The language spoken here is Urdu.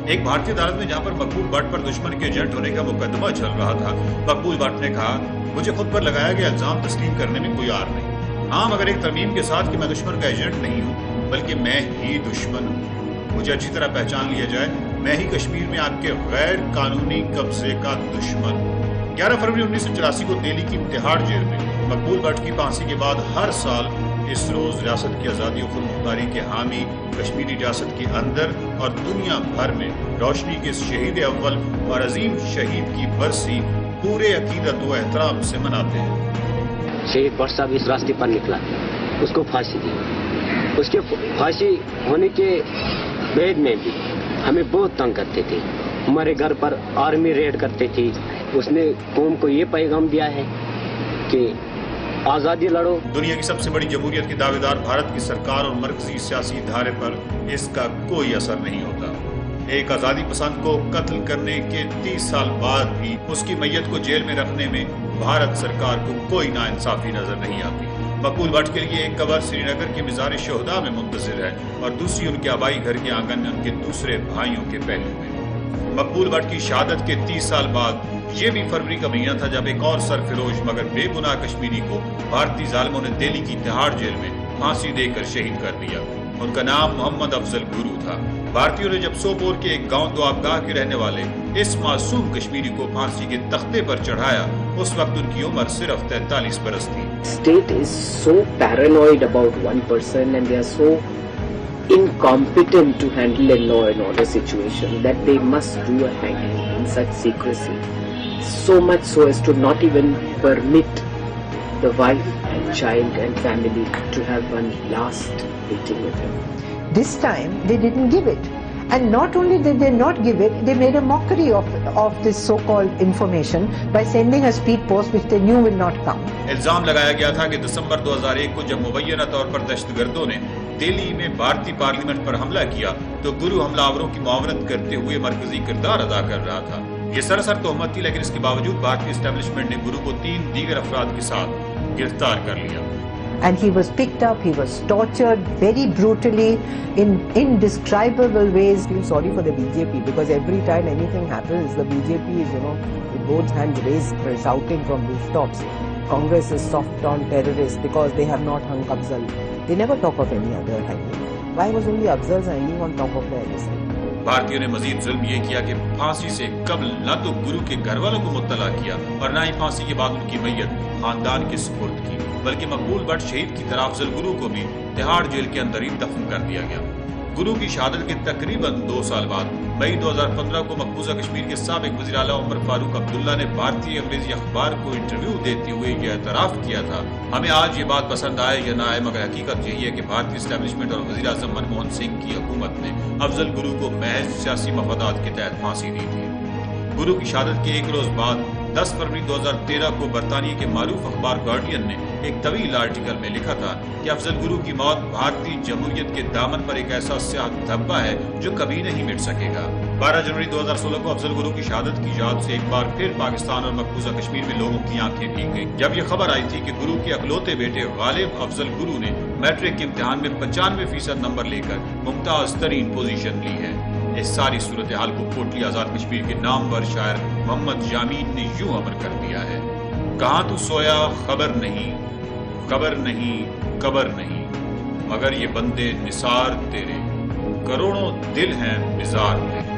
ایک بھارتی عدالت میں جہاں پر مقبول بٹ پر دشمن کے ایجنٹ ہونے کا مقدمہ چل رہا تھا، مقبول بٹ نے کہا مجھے خود پر لگایا گیا الزام تسلیم کرنے میں کوئی آر نہیں، ہاں مگر ایک ترمیم کے ساتھ کہ میں دشمن کا ایجنٹ نہیں ہوں بلکہ میں ہی دشمن ہوں، مجھے اچھی طرح پہچان لیا جائے، میں ہی کشمیر میں آپ کے غیر قانونی قبضے کا دشمن ہوں۔ 11 فروری 1984 کو دہلی کی تہاڑ جیل میں مقبول بٹ کی پھانسی کے بعد ہر سال اس روز ریاست کی آزادی و خود مختاری کے حامی کشمیری ریاست کے اندر اور دنیا بھر میں روشنی کے شہید اول اور عظیم شہید کی برسی پورے عقیدت و احترام سے مناتے ہیں۔ شہید بٹ صاحب اس راستے پر نکلا، اس کو پھانسی دی، اس کے پھانسی ہونے کے بعد میں بھی ہمیں بہت تنگ کرتے تھے، ہمارے گھر پر آرمی ریڈ کرتے تھی۔ اس نے قوم کو یہ پیغام دیا ہے کہ آزادی لڑو۔ دنیا کی سب سے بڑی جمہوریت کے دعوے دار بھارت کی سرکار اور مرکزی سیاسی ادارے پر اس کا کوئی اثر نہیں ہوتا۔ ایک آزادی پسند کو قتل کرنے کے 30 سال بعد بھی اس کی میت کو جیل میں رکھنے میں بھارت سرکار کو کوئی ناانصافی نظر نہیں آتی۔ مقبول بٹ کے لیے ایک قبر سری نگر کے مزار شہداء میں منتظر ہے اور دوسری ان کے آبائی گھر کے آنگن میں ان کے دوسرے بھائیوں کے پہلو میں۔ مقبول بٹ کی شہادت کے 30 سال بعد یہ بھی فروری کا مہینہ تھا جب ایک اور سرفروش مگر بے گناہ کشمیری کو بھارتی ظالموں نے دہلی کی تہاڑ جیل میں پھانسی دے کر شہید کر دیا۔ ان کا نام محمد افضل گرو تھا۔ بھارتیوں نے جب سوپور کے ایک گاؤں دوابگاہ کے رہنے والے اس معصوم کشمیری کو پھانسی کے تختے پر چڑھایا، اس وقت ان کی عمر صرف 43 برس تھی۔ State is so paranoid about one person and they are so incompetent to handle a law and order situation that they must do a hanging in such secrecy, so much so as to not even permit the wife and child and family to have one last meeting with him. This time they didn't give it, and not only did they not give it, they made a mockery of this so-called information by sending a speed post which they knew will not come. الزام لگایا گیا تھا کہ دسمبر 2001 کو جب مبینہ طور پر دہشت گردوں نے دہلی میں بھارتی پارلیمنٹ پر حملہ کیا تو گرو حملہ آوروں کی معاونت کرتے ہوئے مرکزی کردار ادا کر رہا تھا۔ یہ سراسر تہمت تھی، لیکن اس کے باوجود بھارتی اسٹیبلشمنٹ نے گرو کو 3 دیگر افراد کے ساتھ گرفتار کر لیا۔ And he was picked up, he was tortured very brutally in indescribable ways. I feel sorry for the BJP because every time anything happens, the BJP is, with both hands raised, shouting from rooftops, Congress is soft on terrorists because they have not hung Afzal. They never talk of any other hanging. Why was only Afzal's hanging on top of the others? بھارتیوں نے مزید ظلم یہ کیا کہ پھانسی سے قبل نہ تو گرو کے گھر والوں کو مطلع کیا اور نہ ہی پھانسی کے بعد ان کی میت خاندان کے سپرد کی، بلکہ مقبول بٹ شہید کی طرح افضل گرو کو بھی تہاڑ جیل کے اندر ہی دفن کر دیا گیا۔ گرو کی شہادت کے تقریباً 2 سال بعد مئی 2015 کو مقبوضہ کشمیر کے سابق وزیر اعلیٰ عمر فاروق عبداللہ نے بھارتی انگریزی اخبار کو انٹرویو دیتے ہوئے یہ اعتراف کیا تھا، ہمیں آج یہ بات پسند آئے یا نہ آئے مگر حقیقت یہی ہے کہ بھارتی اسٹیبلشمنٹ اور وزیر اعظم منموہن سنگھ کی حکومت نے افضل گرو کو محض سیاسی مفادات کے تحت پھانسی دی تھی۔ گرو کی شہادت کے ایک روز بعد 10 فروری 2013 کو برطانیہ کے معروف اخبار گارڈین نے ایک طویل آرٹیکل میں لکھا تھا کہ افضل گرو کی موت بھارتی جمہوریت کے دامن پر ایک ایسا سیاہ دھبا ہے جو کبھی نہیں مٹ سکے گا۔ 12 جنوری 2016 کو افضل گرو کی شہادت کی یاد سے ایک بار پھر پاکستان اور مقبوضہ کشمیر میں لوگوں کی آنکھیں بھیگ گئیں جب یہ خبر آئی تھی کہ گرو کے اکلوتے بیٹے غالب افضل گرو نے میٹرک کے امتحان میں 95% نمبر لے کر ممتاز ترین پوزیشن لی ہے۔ اس ساری صورتحال کو کوٹلی آزاد کشمیر کے نامور شاعر محمد یامین نے یوں امر کر دیا ہے، کہاں تو سویا خبر نہیں، قبر نہیں قبر نہیں، مگر یہ بندے نثار تیرے، کروڑوں دل ہیں نثار تیرے۔